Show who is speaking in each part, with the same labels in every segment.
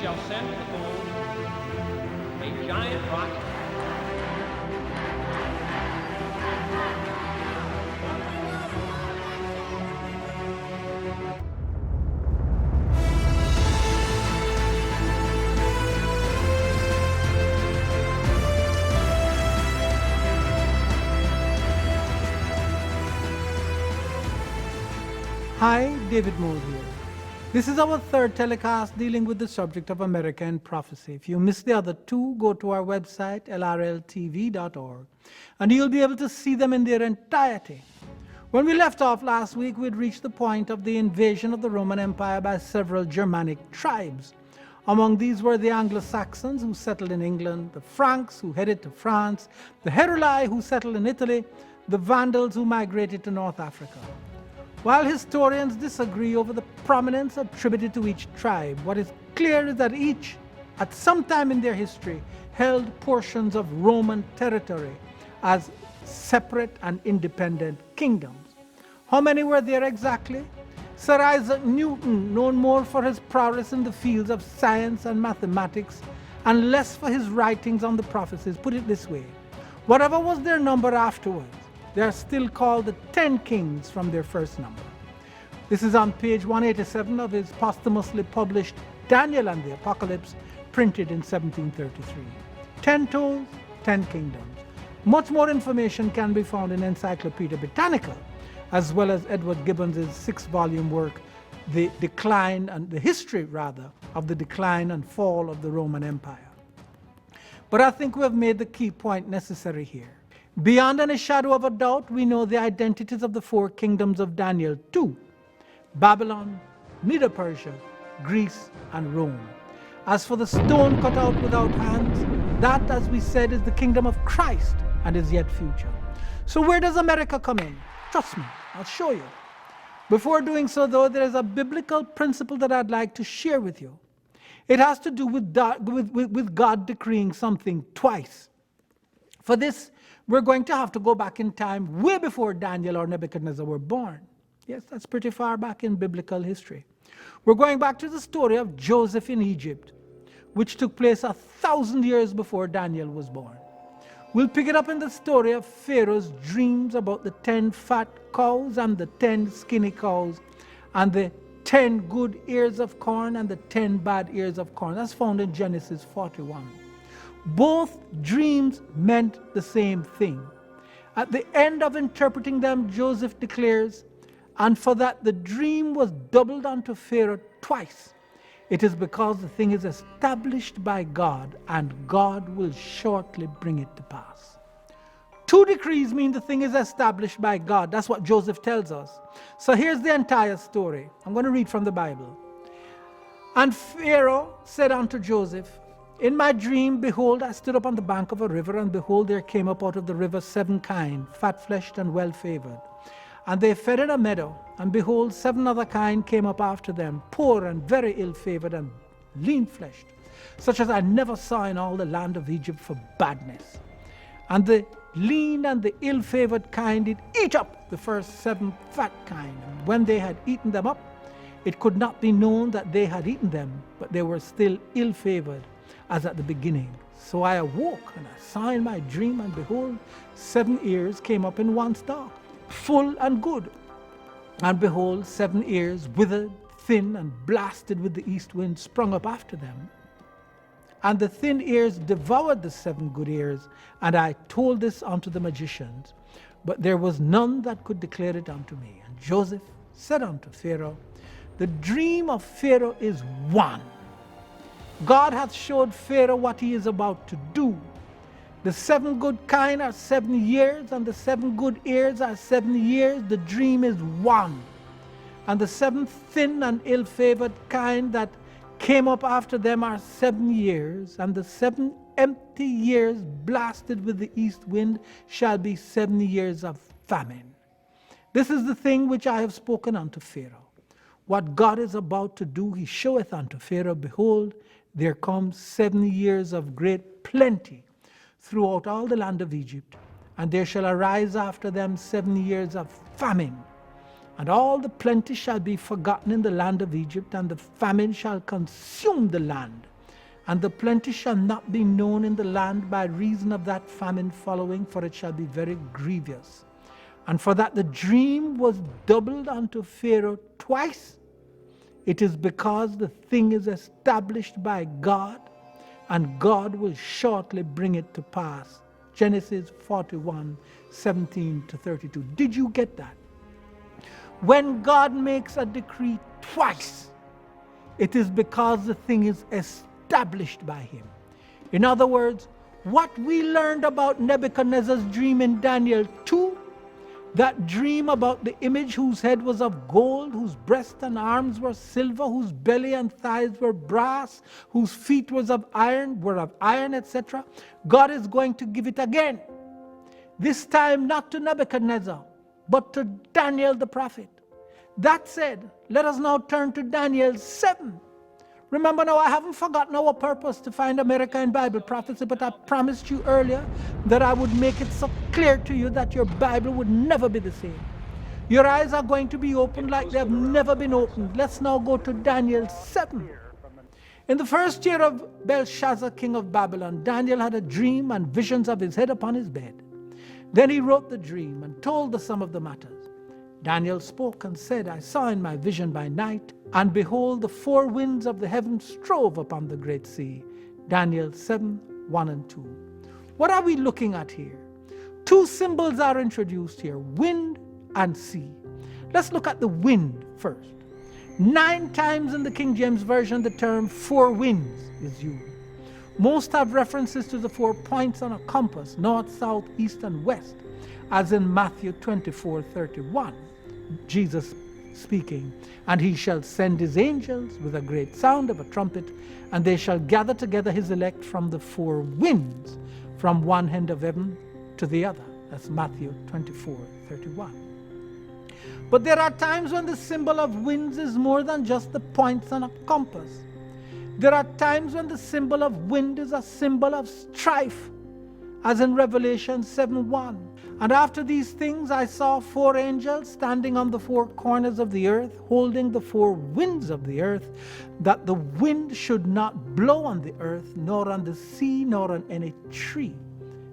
Speaker 1: shall send to the moon a giant rocket.
Speaker 2: Hi, David Moore here. This is our third telecast dealing with the subject of America and prophecy. If you missed the other two, go to our website, lrltv.org, and you'll be able to see them in their entirety. When we left off last week, we'd reached the point of the invasion of the Roman Empire by several Germanic tribes. Among these were the Anglo-Saxons, who settled in England, the Franks, who headed to France, the Heruli, who settled in Italy, the Vandals, who migrated to North Africa. While historians disagree over the prominence attributed to each tribe, what is clear is that each, at some time in their history, held portions of Roman territory as separate and independent kingdoms. How many were there exactly? Sir Isaac Newton, known more for his prowess in the fields of science and mathematics and less for his writings on the prophecies, put it this way: whatever was their number afterwards, they are still called the 10 kings from their first number. This is on page 187 of his posthumously published Daniel and the Apocalypse, printed in 1733. 10 toes, 10 kingdoms. Much more information can be found in Encyclopedia Britannica, as well as Edward Gibbon's 6-volume work, The Decline and the History, rather, of the Decline and Fall of the Roman Empire. But I think we have made the key point necessary here. Beyond any shadow of a doubt, we know the identities of the 4 kingdoms of Daniel 2: Babylon, Medo-Persia, Greece, and Rome. As for the stone cut out without hands, that, as we said, is the kingdom of Christ and is yet future. So where does America come in? Trust me, I'll show you. Before doing so, though, there is a biblical principle that I'd like to share with you. It has to do with God decreeing something twice. For this, we're going to have to go back in time way before Daniel or Nebuchadnezzar were born. Yes, that's pretty far back in biblical history. We're going back to the story of Joseph in Egypt, which took place 1,000 years before Daniel was born. We'll pick it up in the story of Pharaoh's dreams about the 10 fat cows and the 10 skinny cows, and the 10 good ears of corn and the 10 bad ears of corn. That's found in Genesis 41. Both dreams meant the same thing. At the end of interpreting them, Joseph declares, "And for that the dream was doubled unto Pharaoh twice. It is because the thing is established by God, and God will shortly bring it to pass." 2 decrees mean the thing is established by God. That's what Joseph tells us. So here's the entire story. I'm going to read from the Bible. "And Pharaoh said unto Joseph, In my dream, behold, I stood up on the bank of a river, and behold, there came up out of the river 7 kine, fat-fleshed and well-favored. And they fed in a meadow, and behold, 7 other kine came up after them, poor and very ill-favored and lean-fleshed, such as I never saw in all the land of Egypt for badness. And the lean and the ill-favored kine did eat up the first 7 fat kine. And when they had eaten them up, it could not be known that they had eaten them, but they were still ill-favored, as at the beginning. So I awoke, and I saw in my dream, and behold, 7 ears came up in one stalk, full and good. And behold, 7 ears, withered, thin, and blasted with the east wind, sprung up after them. And the thin ears devoured the 7 good ears, and I told this unto the magicians, but there was none that could declare it unto me. And Joseph said unto Pharaoh, The dream of Pharaoh is one. God hath showed Pharaoh what he is about to do. The 7 good kine are 7 years, and the 7 good ears are 7 years. The dream is one. And the 7 thin and ill-favored kine that came up after them are 7 years, and the 7 empty years blasted with the east wind shall be 7 years of famine. This is the thing which I have spoken unto Pharaoh. What God is about to do, he showeth unto Pharaoh. Behold, there come 7 years of great plenty throughout all the land of Egypt, and there shall arise after them 7 years of famine. And all the plenty shall be forgotten in the land of Egypt, and the famine shall consume the land. And the plenty shall not be known in the land by reason of that famine following, for it shall be very grievous. And for that the dream was doubled unto Pharaoh twice, it is because the thing is established by God, and God will shortly bring it to pass. Genesis 41, 17 to 32. Did you get that? When God makes a decree twice, it is because the thing is established by him. In other words, what we learned about Nebuchadnezzar's dream in Daniel 2, that dream about the image whose head was of gold, whose breast and arms were silver, whose belly and thighs were brass, whose feet were of iron, etc. God is going to give it again. This time not to Nebuchadnezzar, but to Daniel the prophet. That said, let us now turn to Daniel 7. Remember now, I haven't forgotten our purpose to find America in Bible prophecy, but I promised you earlier that I would make it so clear to you that your Bible would never be the same. Your eyes are going to be opened like they have never been opened. Let's now go to Daniel 7. In the first year of Belshazzar, king of Babylon, Daniel had a dream and visions of his head upon his bed. Then he wrote the dream and told the sum of the matters. Daniel spoke and said, I saw in my vision by night, and behold, the four winds of the heavens strove upon the great sea. Daniel 7, 1 and 2. What are we looking at here? Two symbols are introduced here, wind and sea. Let's look at the wind first. 9 times in the King James Version, the term four winds is used. Most have references to the 4 points on a compass, north, south, east, and west, as in Matthew 24:31. Jesus speaking, and he shall send his angels with a great sound of a trumpet, and they shall gather together his elect from the 4 winds, from one end of heaven to the other. That's Matthew 24:31. But there are times when the symbol of winds is more than just the points on a compass. There are times when the symbol of wind is a symbol of strife, as in Revelation 7:1. And after these things I saw 4 angels standing on the 4 corners of the earth, holding the 4 winds of the earth, that the wind should not blow on the earth, nor on the sea, nor on any tree.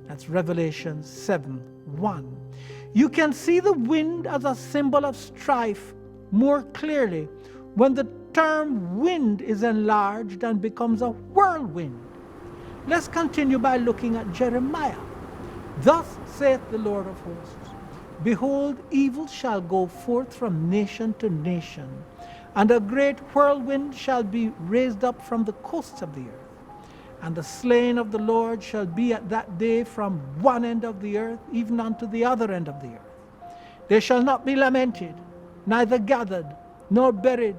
Speaker 2: That's Revelation 7:1. You can see the wind as a symbol of strife more clearly when the term wind is enlarged and becomes a whirlwind. Let's continue by looking at Jeremiah. Thus saith the Lord of hosts, behold, evil shall go forth from nation to nation, and a great whirlwind shall be raised up from the coasts of the earth. And the slain of the Lord shall be at that day from one end of the earth even unto the other end of the earth. They shall not be lamented, neither gathered, nor buried.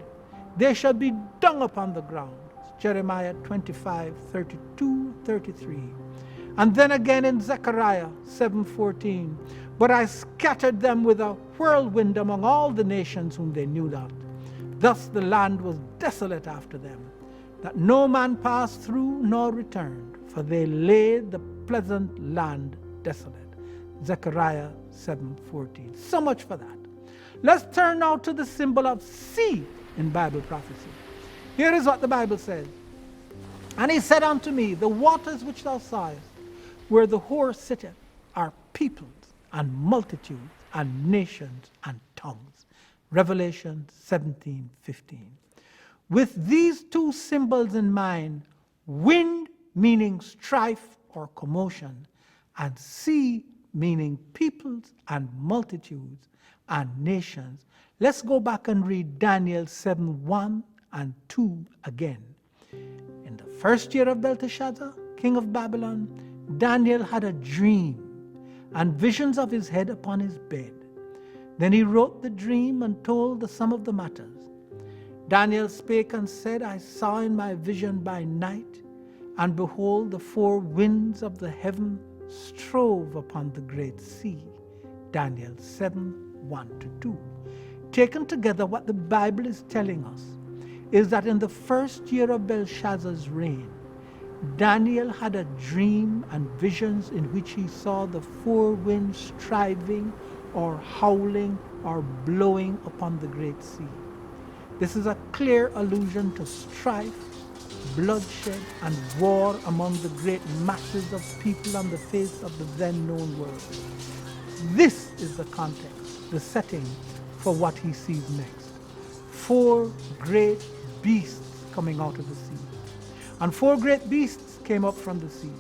Speaker 2: They shall be dung upon the ground. Jeremiah 25:32, 33. And then again in Zechariah 7:14, but I scattered them with a whirlwind among all the nations whom they knew not. Thus the land was desolate after them, that no man passed through nor returned, for they laid the pleasant land desolate. Zechariah 7:14. So much for that. Let's turn now to the symbol of sea in Bible prophecy. Here is what the Bible says. And he said unto me, the waters which thou sawest, where the whore sitteth, are peoples and multitudes and nations and tongues. Revelation 17:15. With these 2 symbols in mind, wind meaning strife or commotion, and sea meaning peoples and multitudes and nations, let's go back and read Daniel 7:1 and 2 again. In the first year of Belteshazzar, king of Babylon, Daniel had a dream and visions of his head upon his bed. Then he wrote the dream and told the sum of the matters. Daniel spake and said, I saw in my vision by night, and behold, the 4 winds of the heaven strove upon the great sea. Daniel 7:1-2. Taken together, what the Bible is telling us is that in the first year of Belshazzar's reign, Daniel had a dream and visions in which he saw the 4 winds striving or howling or blowing upon the great sea. This is a clear allusion to strife bloodshed, and war among the great masses of people on the face of the then known world. This is the context, the setting for what he sees next. 4 great beasts coming out of the sea. And 4 great beasts came up from the sea,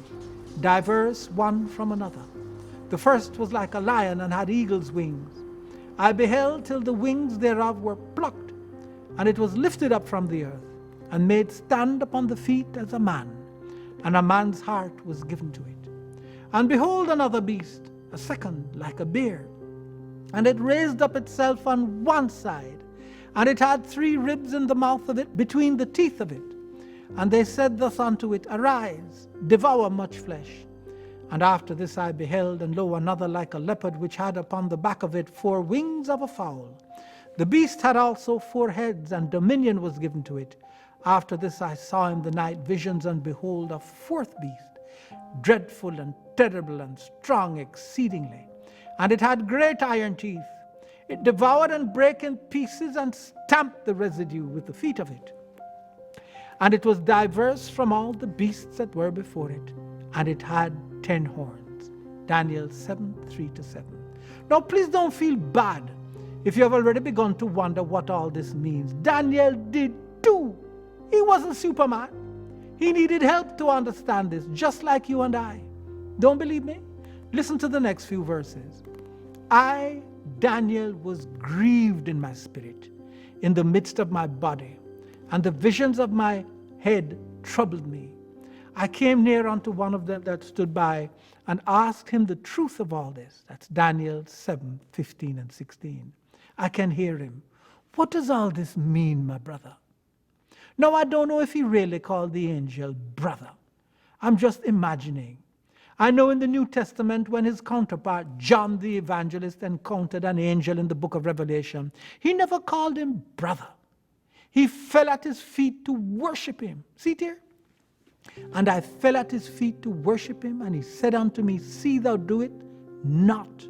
Speaker 2: diverse one from another. The first was like a lion and had eagle's wings. I beheld till the wings thereof were plucked, and it was lifted up from the earth, and made stand upon the feet as a man, and a man's heart was given to it. And behold another beast, a second like a bear, and it raised up itself on one side, and it had 3 ribs in the mouth of it, between the teeth of it. And they said thus unto it, Arise, devour much flesh. And after this I beheld, and lo, another like a leopard, which had upon the back of it 4 wings of a fowl. The beast had also 4 heads, and dominion was given to it. After this I saw in the night visions, and behold, a 4th beast, dreadful and terrible and strong exceedingly. And it had great iron teeth. It devoured and brake in pieces, and stamped the residue with the feet of it. And it was diverse from all the beasts that were before it, and it had 10 horns. Daniel 7:3-7. Now please don't feel bad if you have already begun to wonder what all this means. Daniel did too. He wasn't Superman. He needed help to understand this, just like you and I. Don't believe me? Listen to the next few verses. I, Daniel, was grieved in my spirit, in the midst of my body, and the visions of my head troubled me. I came near unto one of them that stood by, and asked him the truth of all this. That's Daniel 7:15 and 16. I can hear him. What does all this mean, my brother? Now, I don't know if he really called the angel brother. I'm just imagining. I know in the New Testament, when his counterpart, John the Evangelist, encountered an angel in the book of Revelation, he never called him brother. He fell at his feet to worship him. See it here? And I fell at his feet to worship him, and he said unto me, See thou do it not.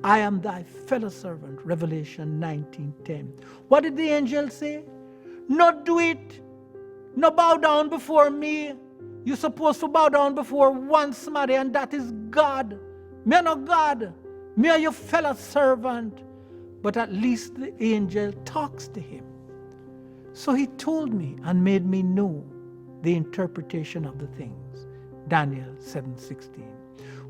Speaker 2: I am thy fellow servant. Revelation 19:10. What did the angel say? Not do it. No bow down before me. You're supposed to bow down before one somebody, and that is God. Me not God. Me are your fellow servant. But at least the angel talks to him. So he told me and made me know the interpretation of the things. Daniel 7:16.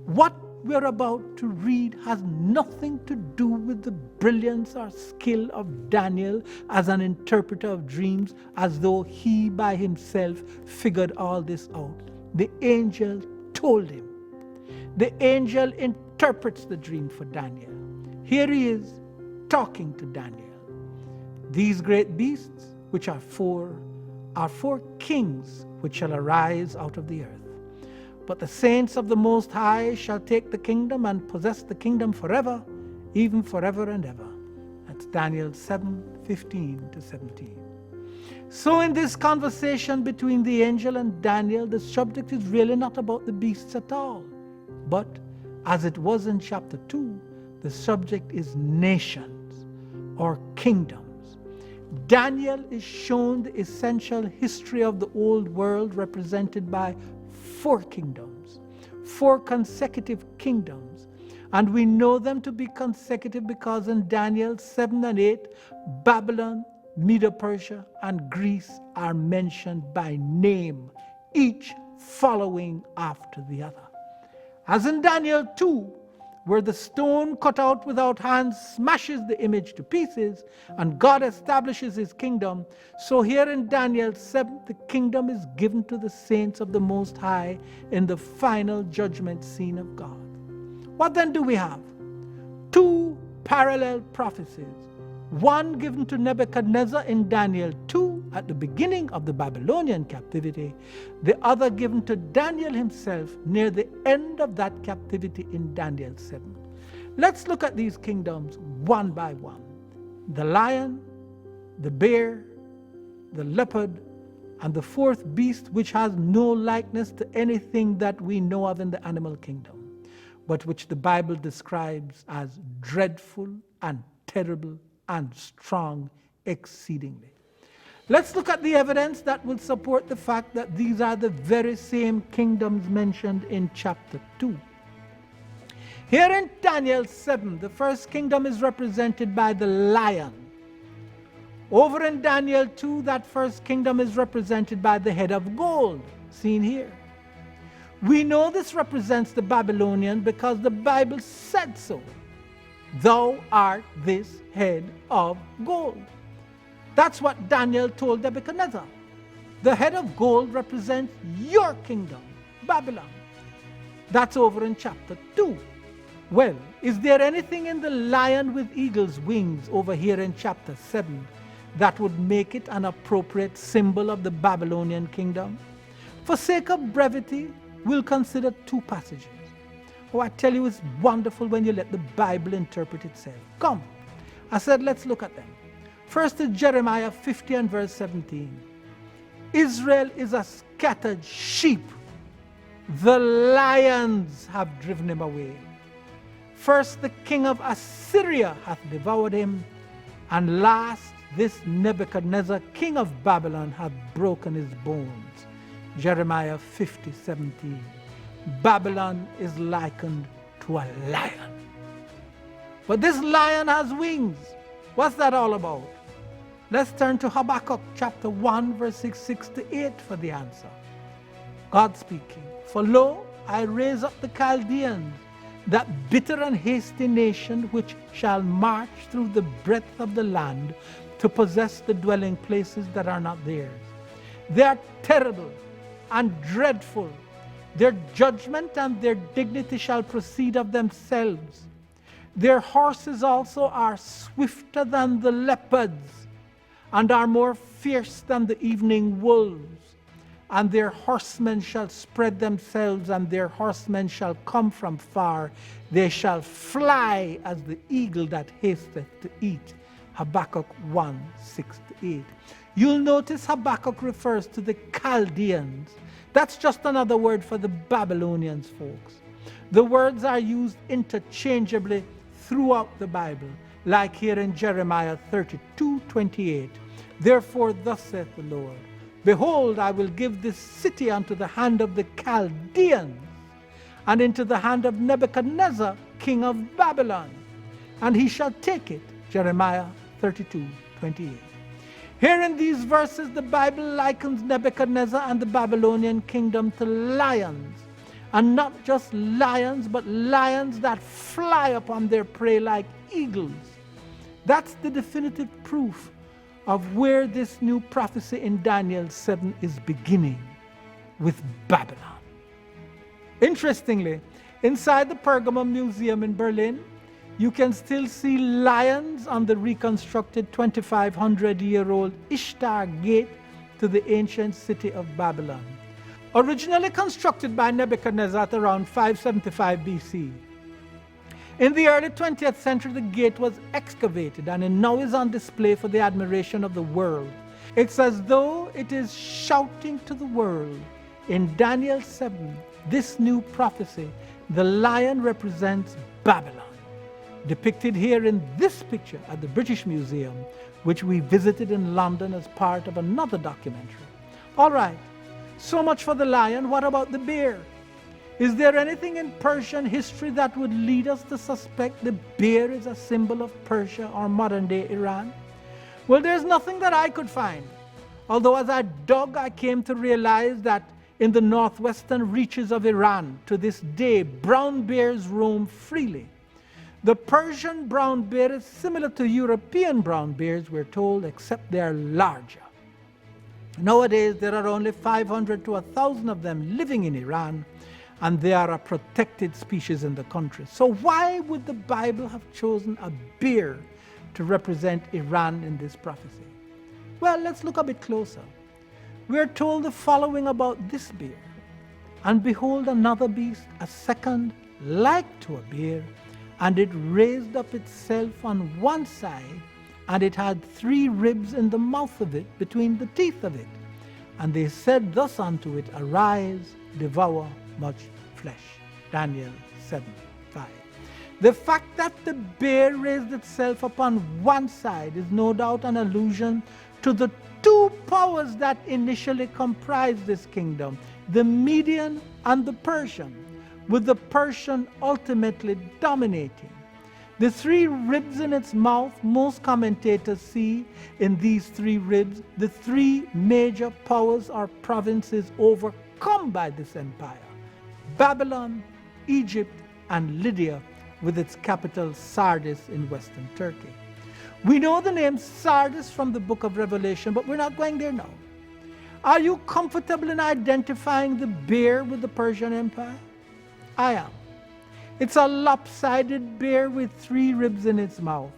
Speaker 2: What we're about to read has nothing to do with the brilliance or skill of Daniel as an interpreter of dreams, as though he by himself figured all this out. The angel told him. The angel interprets the dream for Daniel. Here he is talking to Daniel. These great beasts, which are 4 kings which shall arise out of the earth. But the saints of the Most High shall take the kingdom and possess the kingdom forever, even forever and ever. That's Daniel 7:15-17. So in this conversation between the angel and Daniel, the subject is really not about the beasts at all. But as it was in chapter 2, the subject is nations or kingdoms. Daniel is shown the essential history of the old world represented by 4 kingdoms, 4 consecutive kingdoms. And we know them to be consecutive because in Daniel 7 and 8, Babylon, Medo-Persia, and Greece are mentioned by name, each following after the other. As in Daniel 2, where the stone cut out without hands smashes the image to pieces, and God establishes his kingdom, so here in Daniel 7, the kingdom is given to the saints of the Most High in the final judgment scene of God. What then do we have? 2 parallel prophecies. One given to Nebuchadnezzar in Daniel 2 at the beginning of the Babylonian captivity, the other given to Daniel himself near the end of that captivity in Daniel 7. Let's look at these kingdoms one by one. The lion, the bear, the leopard, and the 4th beast, which has no likeness to anything that we know of in the animal kingdom, but which the Bible describes as dreadful and terrible and strong exceedingly. Let's look at the evidence that will support the fact that these are the very same kingdoms mentioned in chapter 2. Here in Daniel 7, the first kingdom is represented by the lion. Over in Daniel 2, that first kingdom is represented by the head of gold, seen here. We know this represents the Babylonian because the Bible said so. Thou art this head of gold. That's what Daniel told Nebuchadnezzar. The head of gold represents your kingdom, Babylon. That's over in chapter 2. Well, is there anything in the lion with eagle's wings over here in chapter 7 that would make it an appropriate symbol of the Babylonian kingdom? For sake of brevity, we'll consider 2 passages. Oh, I tell you, it's wonderful when you let the Bible interpret itself. Come, I said, let's look at them. First is Jeremiah 50 and verse 17. Israel is a scattered sheep. The lions have driven him away. First, the king of Assyria hath devoured him. And last, this Nebuchadnezzar, king of Babylon, hath broken his bones. Jeremiah 50, 17. Babylon is likened to a lion. But this lion has wings. What's that all about? Let's turn to Habakkuk chapter 1 verses 6 to 8 for the answer. God speaking, for lo, I raise up the Chaldeans, that bitter and hasty nation which shall march through the breadth of the land to possess the dwelling places that are not theirs. They are terrible and dreadful. Their judgment and their dignity shall proceed of themselves. Their horses also are swifter than the leopards, and are more fierce than the evening wolves. And their horsemen shall spread themselves, and their horsemen shall come from far. They shall fly as the eagle that hasteth to eat. Habakkuk 1, 6 to 8. You'll notice Habakkuk refers to the Chaldeans. That's just another word for the Babylonians, folks. The words are used interchangeably throughout the Bible, like here in Jeremiah 32, 28. Therefore thus saith the Lord, behold, I will give this city unto the hand of the Chaldeans, and into the hand of Nebuchadnezzar, king of Babylon, and he shall take it. Jeremiah 32, 28. Here in these verses, the Bible likens Nebuchadnezzar and the Babylonian kingdom to lions, and not just lions, but lions that fly upon their prey like eagles. That's the definitive proof of where this new prophecy in Daniel 7 is beginning, with Babylon. Interestingly, inside the Pergamum Museum in Berlin, you can still see lions on the reconstructed 2,500-year-old Ishtar Gate to the ancient city of Babylon. Originally constructed by Nebuchadnezzar at around 575 BC. In the early 20th century, the gate was excavated and it now is on display for the admiration of the world. It's as though it is shouting to the world. In Daniel 7, this new prophecy, the lion represents Babylon, depicted here in this picture at the British Museum, which we visited in London as part of another documentary. All right, so much for the lion. What about the bear? Is there anything in Persian history that would lead us to suspect the bear is a symbol of Persia or modern-day Iran? Well, there's nothing that I could find. Although as I dug, I came to realize that in the northwestern reaches of Iran, to this day, brown bears roam freely. The Persian brown bear is similar to European brown bears, we're told, except they are larger. Nowadays, there are only 500 to 1,000 of them living in Iran, and they are a protected species in the country. So why would the Bible have chosen a bear to represent Iran in this prophecy? Well, let's look a bit closer. We are told the following about this bear. And behold, another beast, a second, like to a bear, and it raised up itself on one side, and it had 3 ribs in the mouth of it, between the teeth of it. And they said thus unto it, arise, devour much flesh. Daniel 7, 5. The fact that the bear raised itself upon one side is no doubt an allusion to the two powers that initially comprised this kingdom, the Median and the Persian, with the Persian ultimately dominating. The three ribs in its mouth, most commentators see in these three ribs the three major powers or provinces overcome by this empire: Babylon, Egypt, and Lydia, with its capital Sardis in western Turkey. We know the name Sardis from the book of Revelation, but we're not going there now. Are you comfortable in identifying the bear with the Persian Empire? I am. It's a lopsided bear with three ribs in its mouth,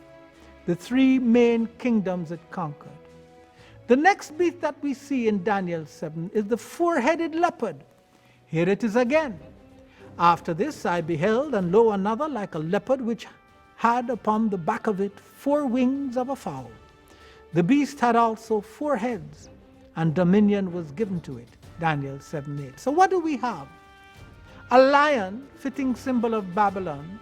Speaker 2: the three main kingdoms it conquered. The next beast that we see in Daniel 7 is the four-headed leopard. Here it is again. After this I beheld, and lo, another like a leopard, which had upon the back of it 4 wings of a fowl. The beast had also 4 heads, and dominion was given to it. Daniel 7:8. So what do we have? A lion, fitting symbol of Babylon,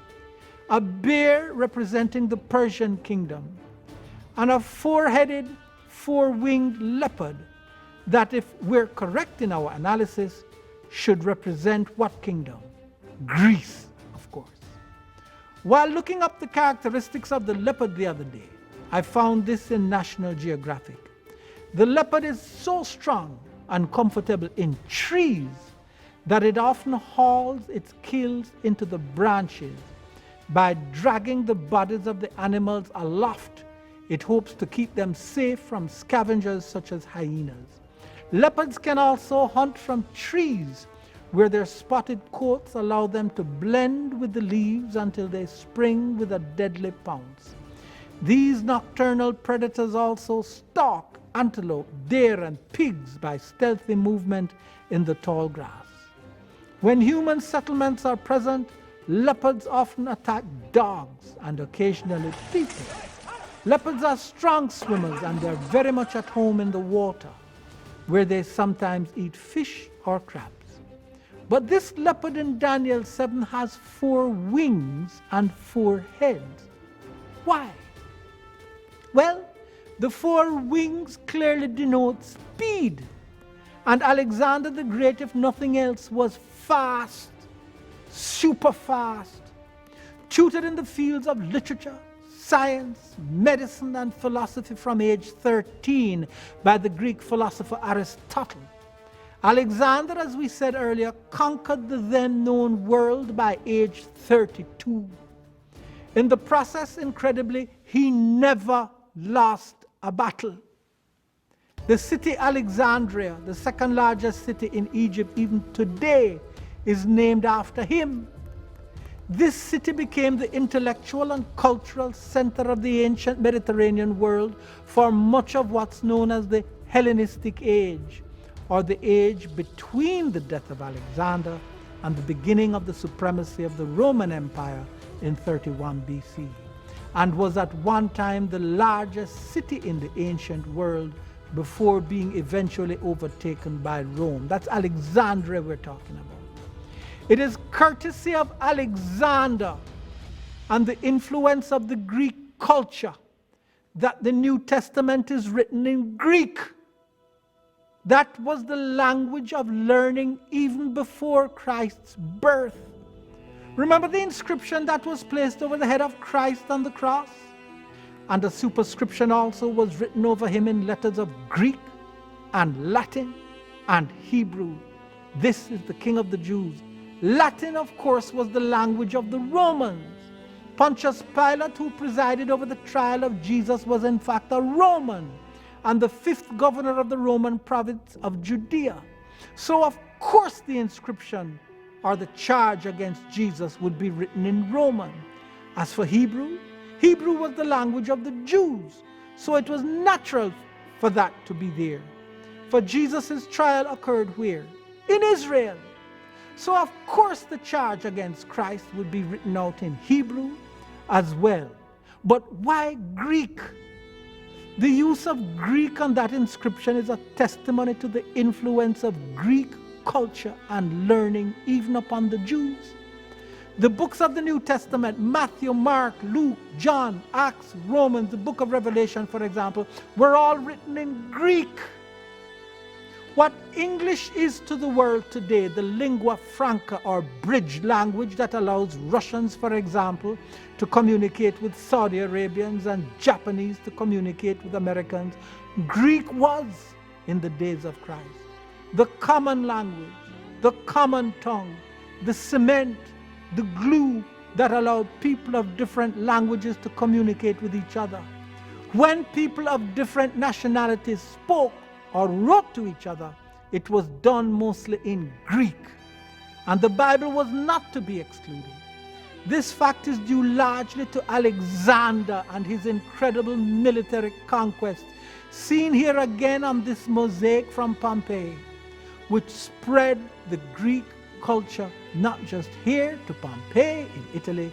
Speaker 2: a bear representing the Persian kingdom, and a 4-headed, 4-winged leopard that, if we're correct in our analysis, should represent what kingdom? Greece, of course. While looking up the characteristics of the leopard the other day, I found this in National Geographic. The leopard is so strong and comfortable in trees that it often hauls its kills into the branches. By dragging the bodies of the animals aloft, it hopes to keep them safe from scavengers such as hyenas. Leopards can also hunt from trees, where their spotted coats allow them to blend with the leaves until they spring with a deadly pounce. These nocturnal predators also stalk antelope, deer, and pigs by stealthy movement in the tall grass. When human settlements are present, leopards often attack dogs and occasionally people. Leopards are strong swimmers, and they're very much at home in the water, where they sometimes eat fish or crabs. But this leopard in Daniel 7 has 4 wings and 4 heads. Why? Well, the 4 wings clearly denote speed. And Alexander the Great, if nothing else, was fast, super fast, tutored in the fields of literature, science, medicine, and philosophy from age 13 by the Greek philosopher Aristotle. Alexander, as we said earlier, conquered the then known world by age 32. In the process, incredibly, he never lost a battle. The city Alexandria, the second largest city in Egypt even today, is named after him. This city became the intellectual and cultural center of the ancient Mediterranean world for much of what's known as the Hellenistic Age, or the age between the death of Alexander and the beginning of the supremacy of the Roman Empire in 31 BC, and was at one time the largest city in the ancient world before being eventually overtaken by Rome. That's Alexandria we're talking about. It is courtesy of Alexander and the influence of the Greek culture that the New Testament is written in Greek. That was the language of learning even before Christ's birth. Remember the inscription that was placed over the head of Christ on the cross? And a superscription also was written over him in letters of Greek and Latin and Hebrew. This is the King of the Jews. Latin, of course, was the language of the Romans. Pontius Pilate, who presided over the trial of Jesus, was in fact a Roman, and the 5th governor of the Roman province of Judea. So of course the inscription or the charge against Jesus would be written in Roman. As for Hebrew, Hebrew was the language of the Jews, so it was natural for that to be there. For Jesus' trial occurred where? In Israel. So of course the charge against Christ would be written out in Hebrew as well. But why Greek? The use of Greek on that inscription is a testimony to the influence of Greek culture and learning even upon the Jews. The books of the New Testament, Matthew, Mark, Luke, John, Acts, Romans, the book of Revelation, for example, were all written in Greek. What English is to the world today, the lingua franca or bridge language that allows Russians, for example, to communicate with Saudi Arabians and Japanese to communicate with Americans, Greek was in the days of Christ. The common language, the common tongue, the cement, the glue that allowed people of different languages to communicate with each other. When people of different nationalities spoke or wrote to each other, it was done mostly in Greek. And the Bible was not to be excluded. This fact is due largely to Alexander and his incredible military conquest, seen here again on this mosaic from Pompeii, which spread the Greek culture not just here to Pompeii in Italy,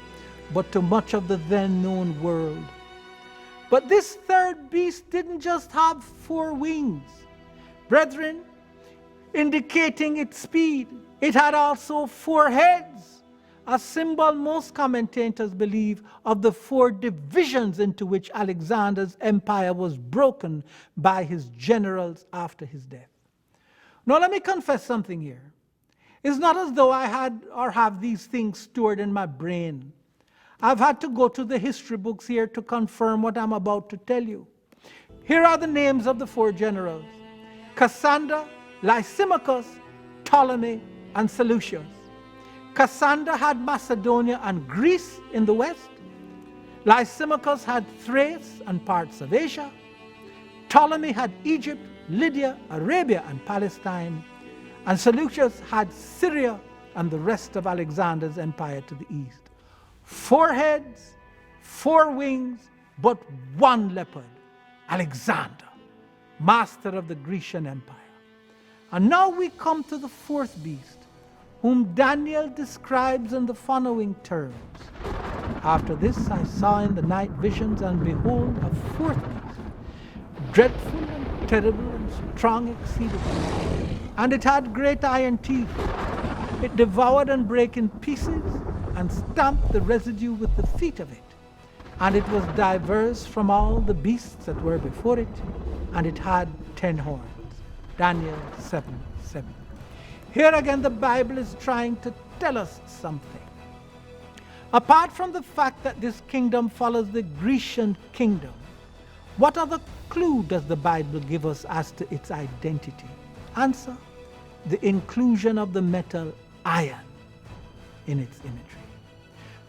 Speaker 2: but to much of the then known world. But this third beast didn't just have 4 wings, brethren, indicating its speed. It had also 4 heads, a symbol most commentators believe of the 4 divisions into which Alexander's empire was broken by his generals after his death. Now let me confess something here. It's not as though I had or have these things stored in my brain. I've had to go to the history books here to confirm what I'm about to tell you. Here are the names of the 4 generals: Cassander, Lysimachus, Ptolemy, and Seleucus. Cassander had Macedonia and Greece in the west. Lysimachus had Thrace and parts of Asia. Ptolemy had Egypt, Lydia, Arabia, and Palestine. And Seleucus had Syria and the rest of Alexander's empire to the east. 4 heads, 4 wings, but 1 leopard, Alexander, master of the Grecian Empire. And now we come to the 4th beast, whom Daniel describes in the following terms. After this I saw in the night visions, and behold, a 4th beast, dreadful and terrible and strong exceedingly. And it had great iron teeth. It devoured and brake in pieces, and stamped the residue with the feet of it. And it was diverse from all the beasts that were before it, and it had 10 horns. Daniel 7:7. Here again the Bible is trying to tell us something. Apart from the fact that this kingdom follows the Grecian kingdom, what other clue does the Bible give us as to its identity? Answer: the inclusion of the metal iron in its imagery.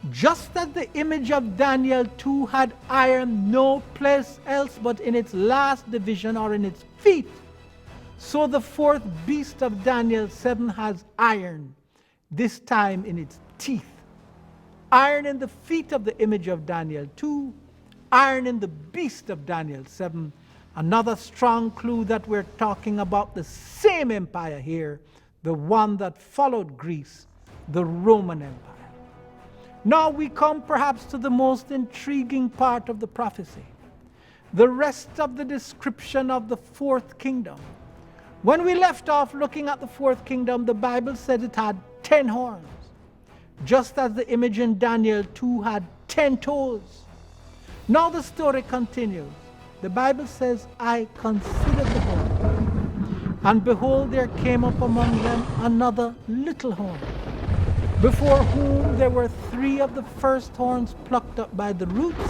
Speaker 2: Just as the image of Daniel 2 had iron no place else but in its last division or in its feet, so the 4th beast of Daniel 7 has iron, this time in its teeth. Iron in the feet of the image of Daniel 2, iron in the beast of Daniel 7. Another strong clue that we're talking about the same empire here, the one that followed Greece, the Roman Empire. Now we come perhaps to the most intriguing part of the prophecy, the rest of the description of the 4th kingdom. When we left off looking at the 4th kingdom, the Bible said it had 10 horns, just as the image in Daniel 2 had 10 toes. Now the story continues. The Bible says, I considered the horn, and behold, there came up among them another little horn, before whom there were 3 of the first horns plucked up by the roots.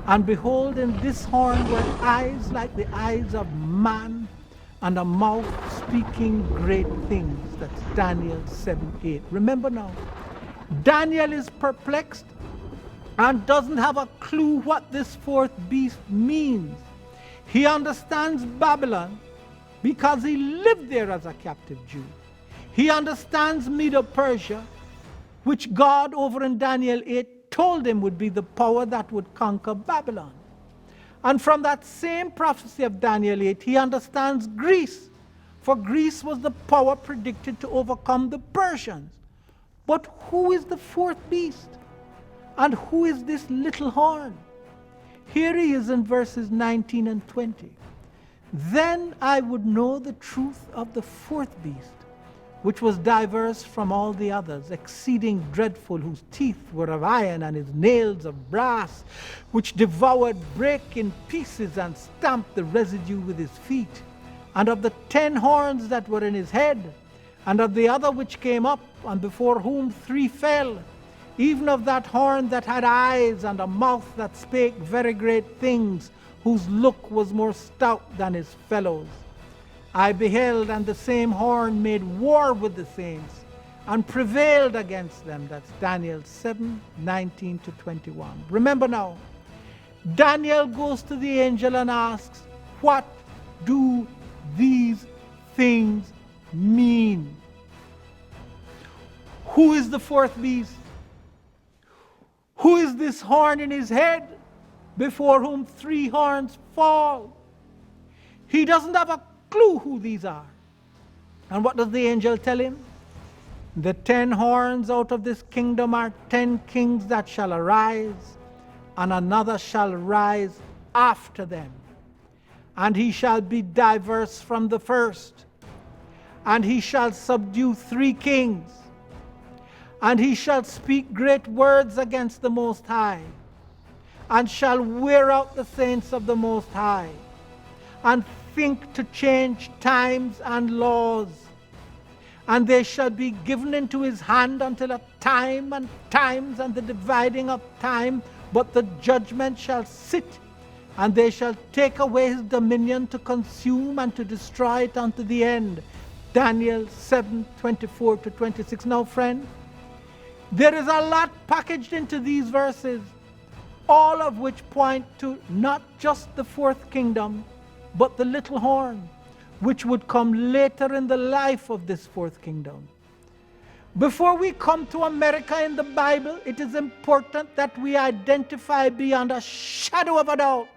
Speaker 2: And behold, in this horn were eyes like the eyes of man, and a mouth speaking great things. That's Daniel 7:8. Remember now, Daniel is perplexed and doesn't have a clue what this 4th beast means. He understands Babylon because he lived there as a captive Jew. He understands Medo-Persia, which God over in Daniel 8 told him would be the power that would conquer Babylon. And from that same prophecy of Daniel 8, he understands Greece, for Greece was the power predicted to overcome the Persians. But who is the 4th beast? And who is this little horn? Here he is in verses 19 and 20. Then I would know the truth of the 4th beast, which was diverse from all the others, exceeding dreadful, whose teeth were of iron and his nails of brass, which devoured, brake in pieces, and stamped the residue with his feet. And of the 10 horns that were in his head, and of the other which came up, and before whom 3 fell, even of that horn that had eyes and a mouth that spake very great things, whose look was more stout than his fellows. I beheld, and the same horn made war with the saints, and prevailed against them. That's Daniel 7:19-21. Remember now, Daniel goes to the angel and asks, what do these things mean? Who is the 4th beast? Who is this horn in his head, before whom 3 horns fall? He doesn't have a clue who these are. And what does the angel tell him? The 10 horns out of this kingdom are 10 kings that shall arise, and another shall rise after them. And he shall be diverse from the first. And he shall subdue 3 kings. And he shall speak great words against the Most High, and shall wear out the saints of the Most High, and think to change times and laws. And they shall be given into his hand until a time and times and the dividing of time, but the judgment shall sit, and they shall take away his dominion to consume and to destroy it unto the end. Daniel 7:24-26. Now, friend, there is a lot packaged into these verses, all of which point to not just the 4th kingdom, but the little horn, which would come later in the life of this 4th kingdom. Before we come to America in the Bible, it is important that we identify beyond a shadow of a doubt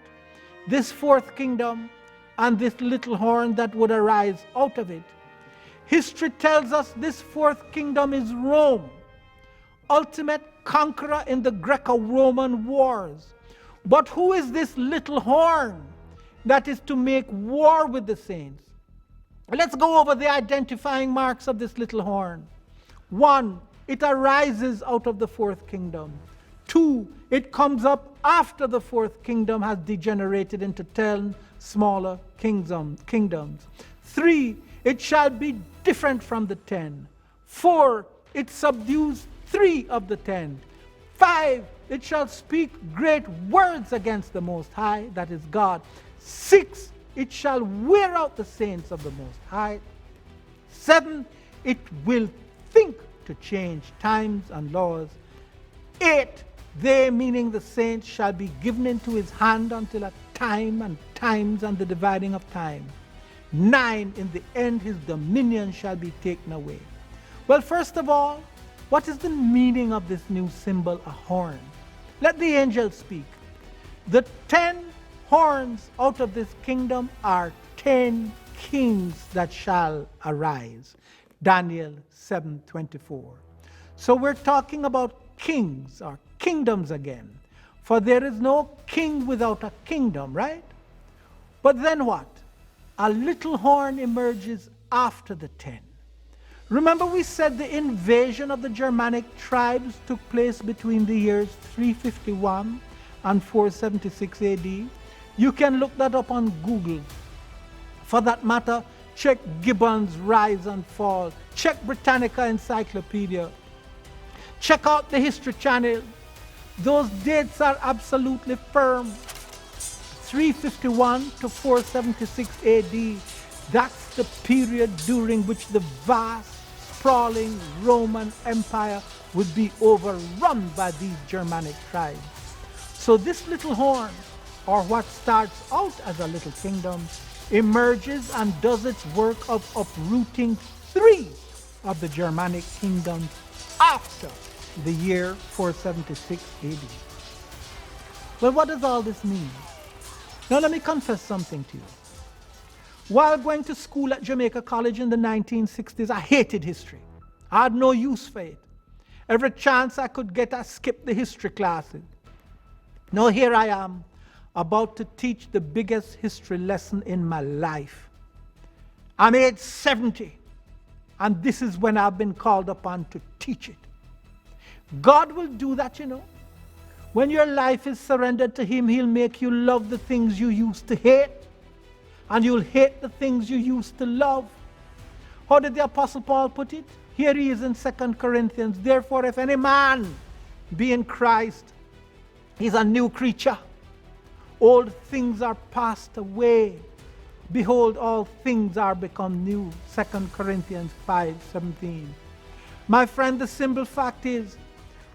Speaker 2: this 4th kingdom and this little horn that would arise out of it. History tells us this 4th kingdom is Rome, ultimate conqueror in the Greco-Roman wars. But who is this little horn that is to make war with the saints? Let's go over the identifying marks of this little horn. 1, it arises out of the 4th kingdom. 2, it comes up after the 4th kingdom has degenerated into 10 smaller kingdoms. 3, it shall be different from the 10. 4, it subdues 3 of the 10. 5, it shall speak great words against the Most High, that is God. 6, it shall wear out the saints of the Most High. 7, it will think to change times and laws. 8, they, meaning the saints, shall be given into his hand until a time and times and the dividing of time. 9, in the end his dominion shall be taken away. Well, first of all, what is the meaning of this new symbol, a horn? Let the angel speak. The 10 horns out of this kingdom are 10 kings that shall arise. Daniel 7:24. So we're talking about kings or kingdoms again. For there is no king without a kingdom, right? But then what? A little horn emerges after the 10. Remember we said the invasion of the Germanic tribes took place between the years 351 and 476 AD. You can look that up on Google. For that matter, check Gibbon's Rise and Fall. Check Britannica Encyclopedia. Check out the History Channel. Those dates are absolutely firm. 351 to 476 AD. That's the period during which the vast, sprawling Roman Empire would be overrun by these Germanic tribes. So this little horn, or what starts out as a little kingdom, emerges and does its work of uprooting 3 of the Germanic kingdoms after the year 476 AD. Well, what does all this mean? Now let me confess something to you. While going to school at Jamaica College in the 1960s, I hated history. I had no use for it. Every chance I could get, I skipped the history classes. Now here I am, about to teach the biggest history lesson in my life. I'm age 70, And this is when I've been called upon to teach it. God will do that, you know. When your life is surrendered to Him, He'll make you love the things you used to hate, and you'll hate the things you used to love. How did the Apostle Paul put it? Here he is in 2 Corinthians. Therefore, if any man be in Christ, he's a new creature. Old things are passed away. Behold, all things are become new. 2 Corinthians 5:17. My friend, the simple fact is,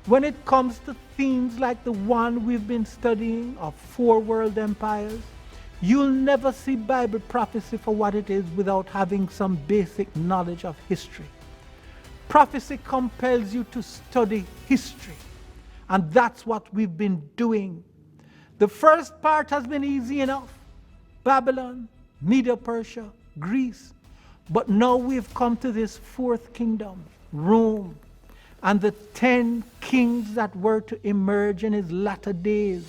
Speaker 2: when it comes to themes like the one we've been studying of 4 world empires, you'll never see Bible prophecy for what it is without having some basic knowledge of history. Prophecy compels you to study history, and that's what we've been doing. The first part has been easy enough. Babylon, Medo-Persia, Greece. But now we've come to this 4th kingdom, Rome, and the 10 kings that were to emerge in his latter days,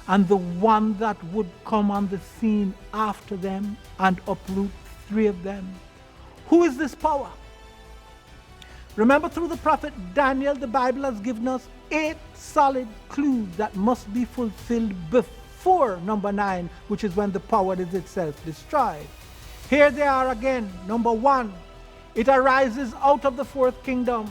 Speaker 2: and the one that would come on the scene after them and uproot 3 of them. Who is this power? Remember, through the prophet Daniel, the Bible has given us 8 solid clues that must be fulfilled before number 9, which is when the power is itself destroyed. Here they are again. Number 1, it arises out of the 4th kingdom.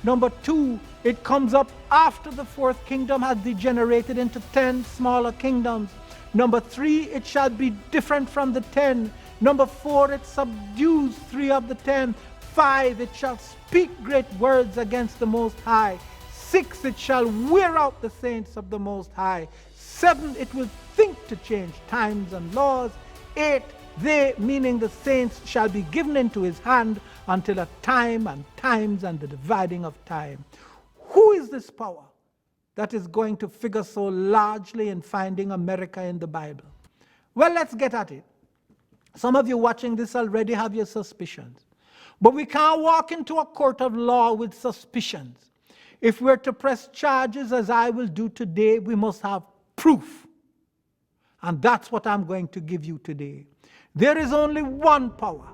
Speaker 2: Number 2, it comes up after the 4th kingdom has degenerated into 10 smaller kingdoms. Number 3, it shall be different from the 10. Number 4, it subdues 3 of the 10. 5, it shall speak great words against the Most High. 6, it shall wear out the saints of the Most High. 7, it will think to change times and laws. 8, they, meaning the saints, shall be given into his hand until a time and times and the dividing of time. Who is this power that is going to figure so largely in finding America in the Bible? Well, let's get at it. Some of you watching this already have your suspicions. But we can't walk into a court of law with suspicions. If we're to press charges, as I will do today, we must have proof. And that's what I'm going to give you today. There is only one power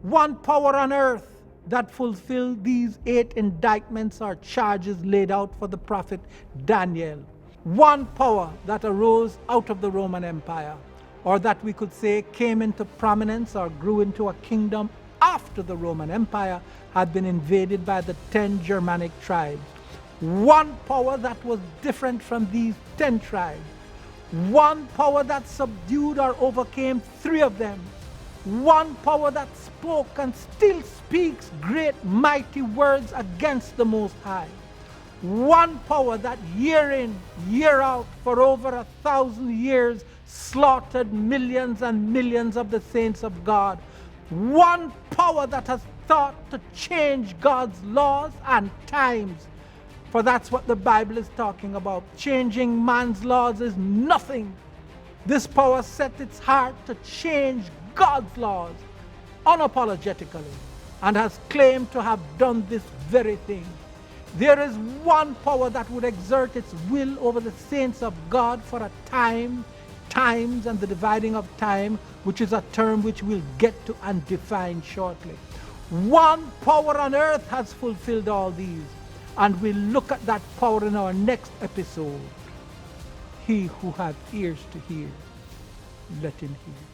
Speaker 2: on earth that fulfilled these 8 indictments or charges laid out for the prophet Daniel. One power that arose out of the Roman Empire, or that we could say came into prominence or grew into a kingdom after the Roman Empire had been invaded by the 10 Germanic tribes. One power that was different from these 10 tribes. One power that subdued or overcame 3 of them. One power that spoke and still speaks great mighty words against the Most High. One power that year in, year out, for over 1,000 years, slaughtered millions and millions of the saints of God. One power that has thought to change God's laws and times. For that's what the Bible is talking about. Changing man's laws is nothing. This power set its heart to change God's laws unapologetically, and has claimed to have done this very thing. There is one power that would exert its will over the saints of God for a time, times, and the dividing of time, which is a term which we'll get to and define shortly. One power on earth has fulfilled all these, and we'll look at that power in our next episode. He who hath ears to hear, let him hear.